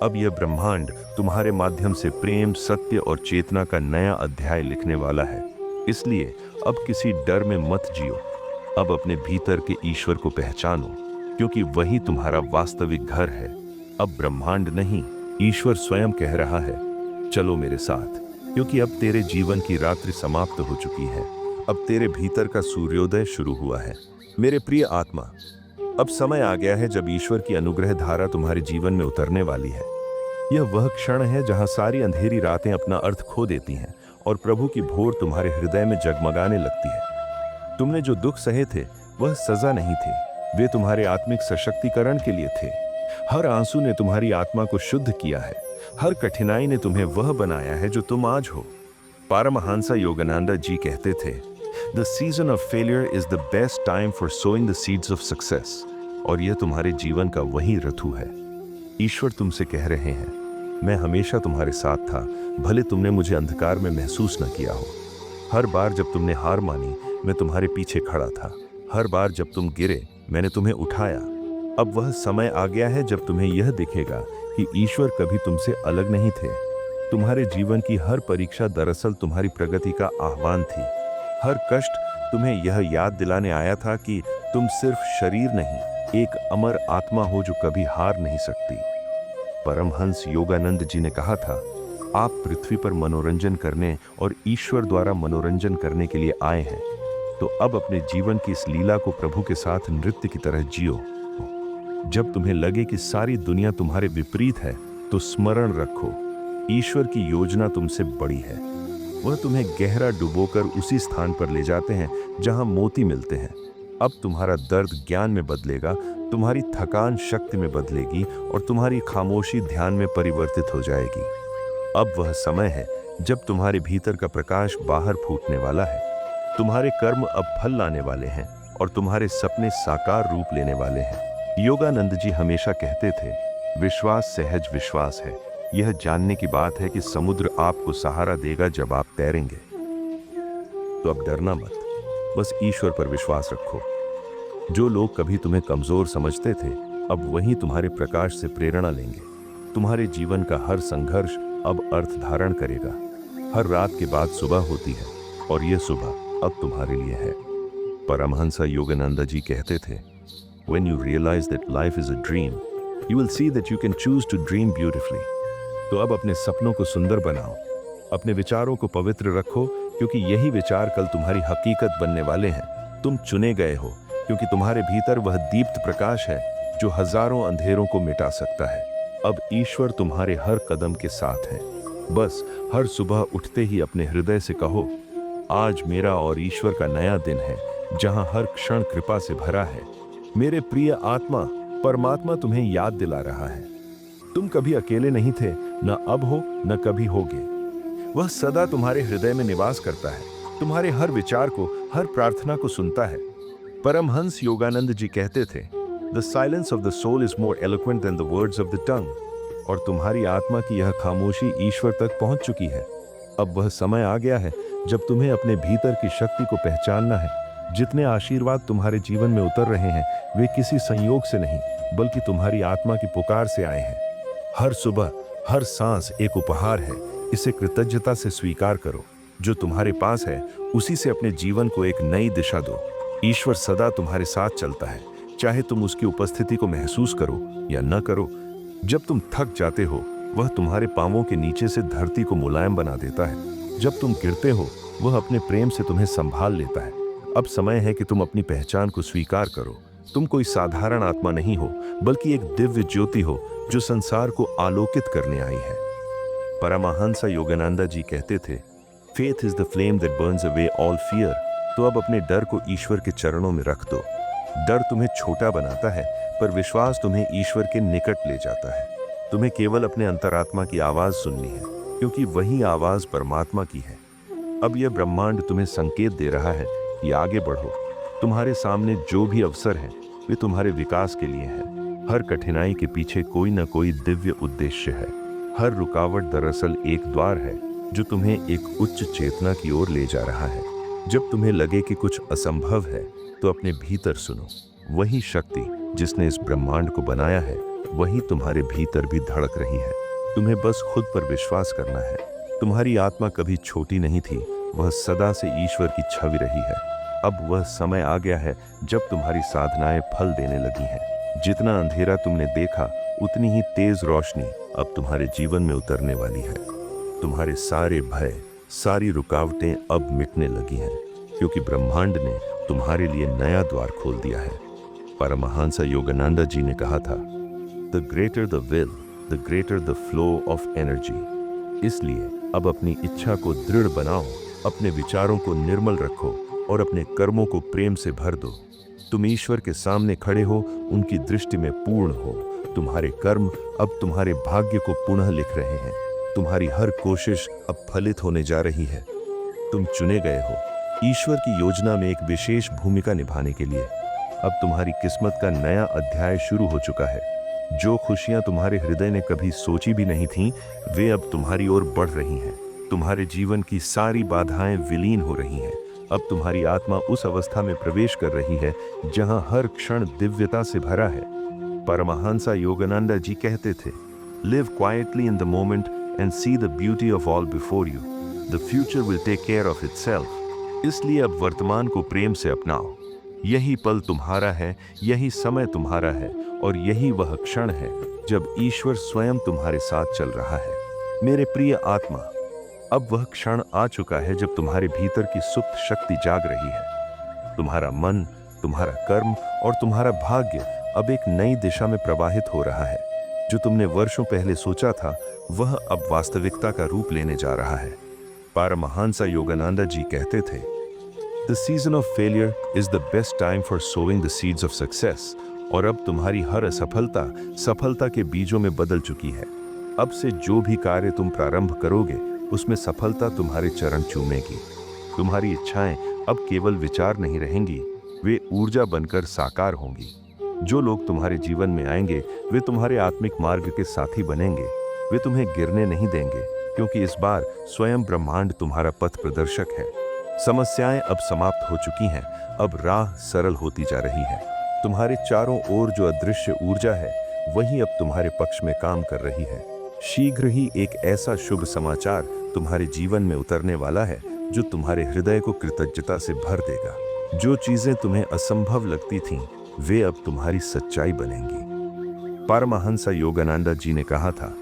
अब यह ब्रह्मांड तुम्हारे माध्यम से प्रेम, सत्य और चेतना का नया अध्याय लिखने वाला है। इसलिए अब किसी डर में मत जियो, अब अपने भीतर के ईश्वर को पहचानो, क्योंकि वही तुम्हारा वास्तविक घर है। अब ब्रह्मांड नहीं, ईश्वर स्वयं कह रहा है, चलो मेरे साथ, क्योंकि अब तेरे जीवन की रात्रि समाप्त हो चुकी है। अब तेरे भीतर का सूर्योदय शुरू हुआ है। मेरे प्रिय आत्मा, अब समय आ गया है जब ईश्वर की अनुग्रह धारा तुम्हारे जीवन में उतरने वाली है। यह वह क्षण है जहां सारी अंधेरी रातें अपना अर्थ खो देती हैं और प्रभु की भोर तुम्हारे हृदय में जगमगाने लगती है। तुमने जो दुख सहे थे वह सजा नहीं थे, वे तुम्हारे आत्मिक सशक्तिकरण के लिए थे। हर आंसू ने तुम्हारी आत्मा को शुद्ध किया है, हर कठिनाई ने तुम्हें वह बनाया है जो तुम आज हो। पारमहंसा योगानंद जी कहते थे, the season of failure is the best time for sowing the seeds of success. और यह तुम्हारे जीवन का वही ऋतु है। ईश्वर तुमसे कह रहे हैं, मैं हमेशा तुम्हारे साथ था, भले तुमने मुझे अंधकार में महसूस न किया हो। हर बार जब तुमने हार मानी, मैं तुम्हारे पीछे खड़ा था। हर बार जब तुम गिरे, मैंने तुम्हें उठाया। अब वह समय आ गया है जब तुम्हें यह दिखेगा कि ईश्वर कभी तुमसे अलग नहीं थे। तुम्हारे जीवन की हर परीक्षा दरअसल तुम्हारी प्रगति का आह्वान थी। हर कष्ट तुम्हें यह याद दिलाने आया था कि तुम सिर्फ शरीर नहीं, एक अमर आत्मा हो जो कभी हार नहीं सकती। परमहंस योगानंद जी ने कहा था, आप पृथ्वी पर मनोरंजन करने और ईश्वर द्वारा मनोरंजन करने के लिए आए हैं, तो अब अपने जीवन की इस लीला को प्रभु के साथ नृत्य की तरह जियो। जब तुम्हें लगे कि सारी दुनिया तुम्हारे विपरीत है, तो स्मरण रखो, ईश्वर की योजना तुमसे बड़ी है। वह तुम्हें गहरा डुबोकर उसी स्थान पर ले जाते हैं जहां मोती मिलते हैं। अब तुम्हारा दर्द ज्ञान में बदलेगा, तुम्हारी थकान शक्ति में बदलेगी और तुम्हारी खामोशी ध्यान में परिवर्तित हो जाएगी। अब वह समय है जब तुम्हारे भीतर का प्रकाश बाहर फूटने वाला है। तुम्हारे कर्म अब फल लाने वाले हैं और तुम्हारे सपने साकार रूप लेने वाले हैं। योगानंद जी हमेशा कहते थे, विश्वास सहज विश्वास है। यह जानने की बात है कि समुद्र आपको सहारा देगा जब आप तैरेंगे। तो अब डरना मत, बस ईश्वर पर विश्वास रखो। जो लोग कभी तुम्हें कमजोर समझते थे, अब वही तुम्हारे प्रकाश से प्रेरणा लेंगे। तुम्हारे जीवन का हर संघर्ष अब अर्थ धारण करेगा। हर रात के बाद सुबह होती है और यह सुबह अब तुम्हारे लिए है। परमहंसा योगानंद जी कहते थे, When you realize that life is a dream, you will see that you can choose to dream beautifully. तो अब अपने सपनों को सुंदर बनाओ, अपने विचारों को पवित्र रखो, क्योंकि यही विचार कल तुम्हारी हकीकत बनने वाले हैं। तुम चुने गए हो, क्योंकि तुम्हारे भीतर वह दीप्त प्रकाश है जो हजारों अंधेरों को मिटा सकता है। अब ईश्वर तुम्हारे हर कदम के साथ है। बस हर सुबह उठते ही अपने हृदय से कहो, आज मेरा और ईश्वर का नया दिन है, जहां हर क्षण कृपा से भरा है। मेरे प्रिय आत्मा, परमात्मा तुम्हें याद दिला रहा है, तुम कभी अकेले नहीं थे, न अब हो न कभी होगे। वह सदा तुम्हारे हृदय में निवास करता है, तुम्हारे हर विचार को, हर प्रार्थना को सुनता है। परमहंस योगानंद जी कहते थे, the silence of the soul is more eloquent than the words of the tongue. और तुम्हारी आत्मा की यह खामोशी ईश्वर तक पहुंच चुकी है। अब वह समय आ गया है जब तुम्हें अपने भीतर की शक्ति को पहचानना है। जितने आशीर्वाद तुम्हारे जीवन में उतर रहे हैं वे किसी संयोग से नहीं बल्कि तुम्हारी आत्मा की पुकार से आए हैं। हर सुबह, हर सांस एक उपहार है। इसे कृतज्ञता से स्वीकार करो। जो तुम्हारे पास है उसी से अपने जीवन को एक नई दिशा दो। ईश्वर सदा तुम्हारे साथ चलता है, चाहे तुम उसकी उपस्थिति को महसूस करो या न करो। जब तुम थक जाते हो वह तुम्हारे पांवों के नीचे से धरती को मुलायम बना देता है। जब तुम गिरते हो वह अपने प्रेम से तुम्हें संभाल लेता है। अब समय है कि तुम अपनी पहचान को स्वीकार करो। तुम कोई साधारण आत्मा नहीं हो बल्कि एक दिव्य ज्योति हो जो संसार को आलोकित करने आई है। परमहंस योगानंद जी कहते थे, faith is the flame that Burns away all fear. तो अब अपने डर को ईश्वर के चरणों में रख दो। डर तुम्हें छोटा बनाता है पर विश्वास तुम्हें ईश्वर के निकट ले जाता है। तुम्हें केवल अपने अंतरात्मा की आवाज सुननी है क्योंकि वही आवाज परमात्मा की है। अब यह ब्रह्मांड तुम्हें संकेत दे रहा है कि आगे बढ़ो। तुम्हारे सामने जो भी अवसर हैं वे तुम्हारे विकास के लिए हैं। हर कठिनाई के पीछे कोई न कोई दिव्य उद्देश्य है। हर रुकावट दरअसल एक द्वार है जो तुम्हें एक उच्च चेतना की ओर ले जा रहा है। जब तुम्हें लगे कि कुछ असंभव है तो अपने भीतर सुनो। वही शक्ति जिसने इस ब्रह्मांड को बनाया है वही तुम्हारे भीतर भी धड़क रही है। तुम्हें बस खुद पर विश्वास करना है। तुम्हारी आत्मा कभी छोटी नहीं थी, वह सदा से ईश्वर की छवि रही है। अब वह समय आ गया है जब तुम्हारी साधनाएं फल देने लगी हैं। जितना अंधेरा तुमने देखा उतनी ही तेज रोशनी अब तुम्हारे जीवन में उतरने वाली है। तुम्हारे सारे भय, सारी रुकावटें अब मिटने लगी हैं क्योंकि ब्रह्मांड ने तुम्हारे लिए नया द्वार खोल दिया है। परमहंस योगानंद जी ने कहा था, the greater the will the greater the flow of energy. इसलिए अब अपनी इच्छा को दृढ़ बनाओ, अपने विचारों को निर्मल रखो और अपने कर्मों को प्रेम से भर दो। तुम ईश्वर के सामने खड़े हो, उनकी दृष्टि में पूर्ण हो। तुम्हारे कर्म अब तुम्हारे भाग्य को पुनः लिख रहे हैं। तुम्हारी हर कोशिश अब फलित होने जा रही है। तुम चुने गए हो ईश्वर की योजना में एक विशेष भूमिका निभाने के लिए। अब तुम्हारी किस्मत का नया अध्याय शुरू हो चुका है। जो खुशियां तुम्हारे हृदय ने कभी सोची भी नहीं थीं, वे अब तुम्हारी ओर बढ़ रही हैं। तुम्हारे जीवन की सारी बाधाएं विलीन हो रही हैं। अब तुम्हारी आत्मा उस अवस्था में प्रवेश कर रही है जहां हर क्षण दिव्यता से भरा है। परमहंस योगानंद जी कहते थे, live quietly in the moment and see the beauty of all before you. The future will take care of itself. इसलिए अब वर्तमान को प्रेम से अपनाओ। यही पल तुम्हारा है, यही समय तुम्हारा है और यही वह क्षण है जब ईश्वर स्वयं तुम्हारे साथ चल रहा है। मेरे प्रिय आत्मा, अब वह क्षण आ चुका है जब तुम्हारे भीतर की सुप्त शक्ति जाग रही है। तुम्हारा मन, तुम्हारा कर्म और तुम्हारा भाग्य अब एक नई दिशा में प्रवाहित हो रहा है। जो तुमने वर्षों पहले सोचा था वह अब वास्तविकता का रूप लेने जा रहा है। परमहंस योगानंद जी कहते थे, the season of failure is the best time for sowing the seeds of success. और अब तुम्हारी हर असफलता सफलता के बीजों में बदल चुकी है। अब से जो भी कार्य तुम प्रारंभ करोगे उसमें सफलता तुम्हारे चरण चूमेगी। तुम्हारी इच्छाएं अब केवल विचार नहीं रहेंगी, वे ऊर्जा बनकर साकार होंगी। जो लोग तुम्हारे जीवन में आएंगे वे तुम्हारे आत्मिक मार्ग के साथी बनेंगे। वे तुम्हें गिरने नहीं देंगे क्योंकि इस बार स्वयं ब्रह्मांड तुम्हारा पथ प्रदर्शक है। समस्याएं अब समाप्त हो चुकी हैं, अब राह सरल होती जा रही है। तुम्हारे चारों ओर जो अदृश्य ऊर्जा है वही अब तुम्हारे पक्ष में काम कर रही है। शीघ्र ही एक ऐसा शुभ समाचार तुम्हारे जीवन में उतरने वाला है जो तुम्हारे हृदय को कृतज्ञता से भर देगा। जो चीजें तुम्हें असंभव लगती थीं, वे अब तुम्हारी सच्चाई बनेंगी। परमहंस योगानंद जी ने कहा था,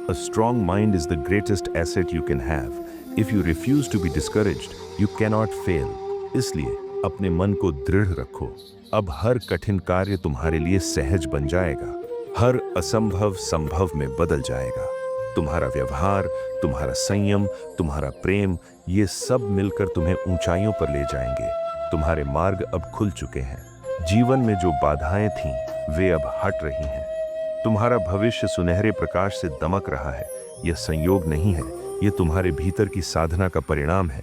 A strong mind is the greatest asset you can have. If you refuse to be discouraged, you cannot fail. इसलिए अपने मन को दृढ़ रखो। अब हर कठिन कार्य तुम्हारे लिए सहज बन जाएगा। हर असंभव संभव में बदल जाएगा। तुम्हारा व्यवहार, तुम्हारा संयम, तुम्हारा प्रेम, ये सब मिलकर तुम्हें ऊंचाइयों पर ले जाएंगे। तुम्हारे मार्ग अब खुल चुके हैं। जीवन में जो बाधाएं थीं, वे अब हट रही हैं। तुम्हारा भविष्य सुनहरे प्रकाश से दमक रहा है। यह संयोग नहीं है, यह तुम्हारे भीतर की साधना का परिणाम है।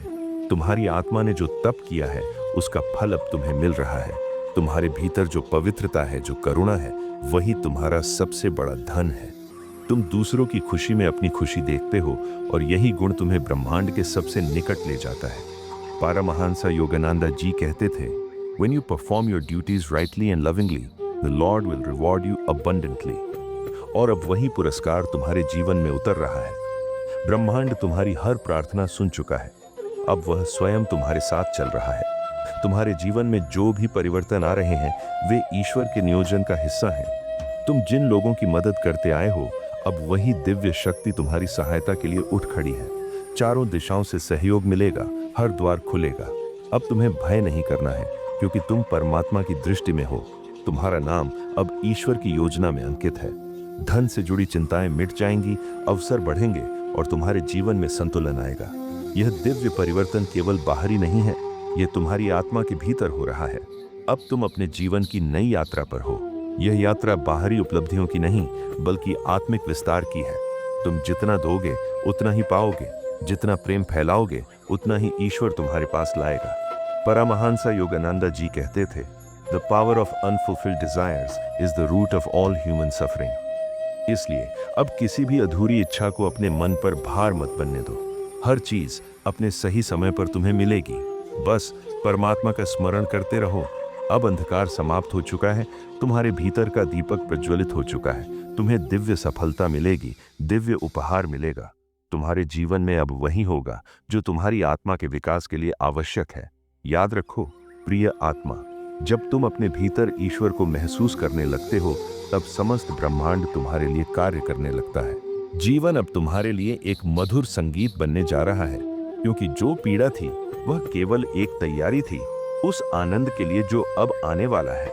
तुम्हारी आत्मा ने जो तप किया है उसका फल अब तुम्हें मिल रहा है। तुम्हारे भीतर जो पवित्रता है, जो करुणा है, वही तुम्हारा सबसे बड़ा धन है। तुम दूसरों की खुशी में अपनी खुशी देखते हो और यही गुण तुम्हें ब्रह्मांड के सबसे निकट ले जाता है। पारमहंस योगानंद जी कहते थे, When you perform your duties rightly and lovingly, the Lord will reward you abundantly. और अब वही पुरस्कार तुम्हारे जीवन में उतर रहा है। ब्रह्मांड तुम्हारी हर प्रार्थना सुन चुका है। अब वह स्वयं तुम्हारे साथ चल रहा है। तुम्हारे जीवन में जो भी परिवर्तन आ रहे हैं वे ईश्वर के नियोजन का हिस्सा हैं। तुम जिन लोगों की मदद करते आए हो, अब वही दिव्य शक्ति तुम्हारी सहायता के लिए उठ खड़ी है। चारों दिशाओं से सहयोग मिलेगा, हर द्वार खुलेगा। अब तुम्हें भय नहीं करना है, क्योंकि तुम परमात्मा की दृष्टि में हो। तुम्हारा नाम अब ईश्वर की योजना में अंकित है। धन से जुड़ी चिंताएं मिट जाएंगी, अवसर बढ़ेंगे और तुम्हारे जीवन में संतुलन आएगा। यह दिव्य परिवर्तन केवल बाहरी नहीं है, यह तुम्हारी आत्मा के भीतर हो रहा है। अब तुम अपने जीवन की नई यात्रा पर हो। यह यात्रा बाहरी उपलब्धियों की नहीं, बल्कि आत्मिक विस्तार की है। तुम जितना दोगे उतना ही पाओगे, जितना प्रेम फैलाओगे उतना ही ईश्वर तुम्हारे पास लाएगा। परमहंस योगानंद जी कहते थे, the power of unfulfilled desires is the root of all human suffering. इसलिए अब किसी भी अधूरी इच्छा को अपने मन पर भार मत बनने दो। हर चीज अपने सही समय पर तुम्हें मिलेगी। बस परमात्मा का स्मरण करते रहो। अब अंधकार समाप्त हो चुका है, तुम्हारे भीतर का दीपक प्रज्वलित हो चुका है। तुम्हें दिव्य सफलता मिलेगी, दिव्य उपहार मिलेगा। तुम्हारे जीवन में अब वही होगा जो तुम्हारी आत्मा के विकास के लिए आवश्यक है। याद रखो प्रिय आत्मा, जब तुम अपने भीतर ईश्वर को महसूस करने लगते हो, तब समस्त ब्रह्मांड तुम्हारे लिए कार्य करने लगता है। जीवन अब तुम्हारे लिए एक मधुर संगीत बनने जा रहा है, क्योंकि जो पीड़ा थी वह केवल एक तैयारी थी उस आनंद के लिए जो अब आने वाला है।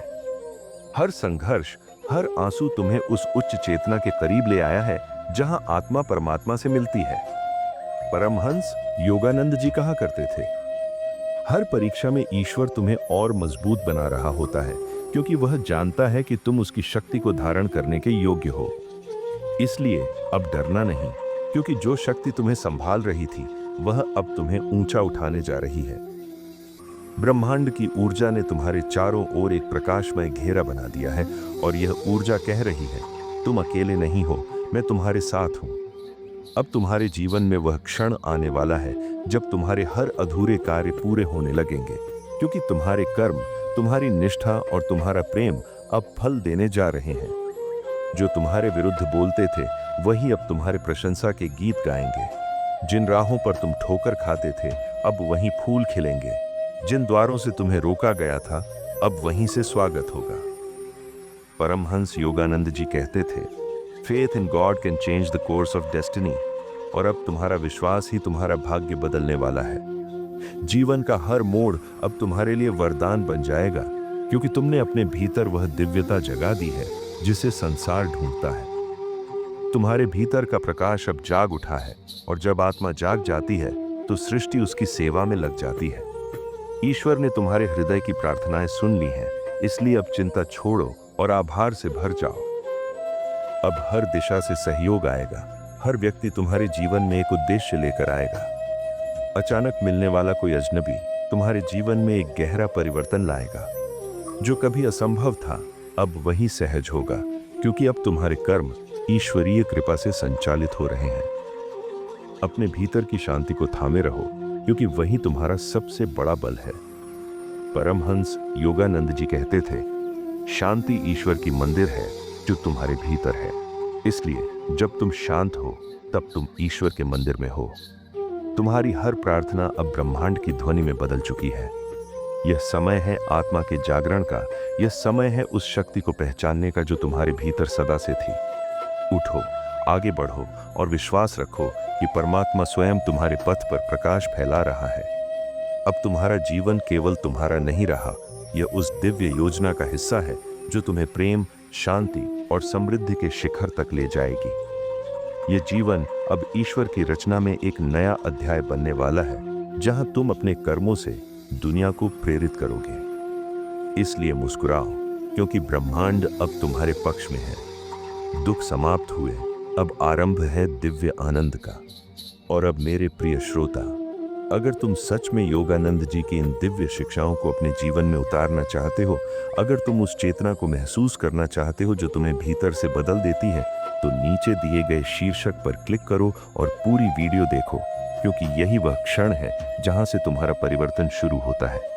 हर संघर्ष, हर आंसू तुम्हें उस उच्च चेतना के करीब ले आया है जहां आत्मा परमात्मा से मिलती है। परमहंस योगानंद जी कहा करते थे, हर परीक्षा में ईश्वर तुम्हें और मजबूत बना रहा होता है, क्योंकि वह जानता है कि तुम उसकी शक्ति को धारण करने के योग्य हो। इसलिए अब डरना नहीं, क्योंकि जो शक्ति तुम्हें संभाल रही थी वह अब तुम्हें ऊंचा उठाने जा रही है। ब्रह्मांड की ऊर्जा ने तुम्हारे चारों ओर एक प्रकाशमय घेरा बना दिया है और यह ऊर्जा कह रही है, तुम अकेले नहीं हो, मैं तुम्हारे साथ हूं। अब तुम्हारे जीवन में वह क्षण आने वाला है जब तुम्हारे हर अधूरे कार्य पूरे होने लगेंगे, क्योंकि तुम्हारे कर्म, तुम्हारी निष्ठा और तुम्हारा प्रेम अब फल देने जा रहे हैं। जो तुम्हारे विरुद्ध बोलते थे वही अब तुम्हारे प्रशंसा के गीत गाएंगे। जिन राहों पर तुम ठोकर खाते थे अब वहीं फूल खिलेंगे। जिन द्वारों से तुम्हें रोका गया था अब वहीं से स्वागत होगा। परमहंस योगानंद जी कहते थे, faith in God can change the course of destiny. और अब तुम्हारा विश्वास ही तुम्हारा भाग्य बदलने वाला है। जीवन का हर मोड़ अब तुम्हारे लिए वरदान बन जाएगा, क्योंकि तुमने अपने भीतर वह दिव्यता जगा दी है जिसे संसार ढूंढता है। तुम्हारे भीतर का प्रकाश अब जाग उठा है, और जब आत्मा जाग जाती है तो सृष्टि उसकी सेवा में लग जाती है। ईश्वर ने तुम्हारे हृदय की प्रार्थनाएं सुन ली हैं, इसलिए अब चिंता छोड़ो और आभार से भर जाओ। अब हर दिशा से सहयोग आएगा। हर व्यक्ति तुम्हारे जीवन में एक उद्देश्य लेकर आएगा। अचानक मिलने वाला कोई अजनबी तुम्हारे जीवन में एक गहरा परिवर्तन लाएगा। जो कभी असंभव था अब वही सहज होगा, क्योंकि अब तुम्हारे कर्म ईश्वरीय कृपा से संचालित हो रहे हैं। अपने भीतर की शांति को थामे रहो, क्योंकि वही तुम्हारा सबसे बड़ा बल है। परमहंस योगानंद जी कहते थे, शांति ईश्वर की मंदिर है जो तुम्हारे भीतर है। इसलिए जब तुम शांत हो तब तुम ईश्वर के मंदिर में हो। तुम्हारी हर प्रार्थना अब ब्रह्मांड की ध्वनि में बदल चुकी है। यह समय है आत्मा के जागरण का। यह समय है उस शक्ति को पहचानने का जो तुम्हारे भीतर सदा से थी। उठो, आगे बढ़ो और विश्वास रखो कि परमात्मा स्वयं तुम्हारे पथ पर प्रकाश फैला रहा है। अब तुम्हारा जीवन केवल तुम्हारा नहीं रहा, यह उस दिव्य योजना का हिस्सा है जो तुम्हें प्रेम, शांति और समृद्धि के शिखर तक ले जाएगी। यह जीवन अब ईश्वर की रचना में एक नया अध्याय बनने वाला है, जहां तुम अपने कर्मों से दुनिया को प्रेरित करोगे। इसलिए मुस्कुराओ, क्योंकि ब्रह्मांड अब तुम्हारे पक्ष में है। दुख समाप्त हुए, अब आरंभ है दिव्य आनंद का। और अब मेरे प्रिय श्रोता, अगर तुम सच में योगानंद जी की इन दिव्य शिक्षाओं को अपने जीवन में उतारना चाहते हो, अगर तुम उस चेतना को महसूस करना चाहते हो जो तुम्हें भीतर से बदल देती है, तो नीचे दिए गए शीर्षक पर क्लिक करो और पूरी वीडियो देखो, क्योंकि यही वह क्षण है जहां से तुम्हारा परिवर्तन शुरू होता है।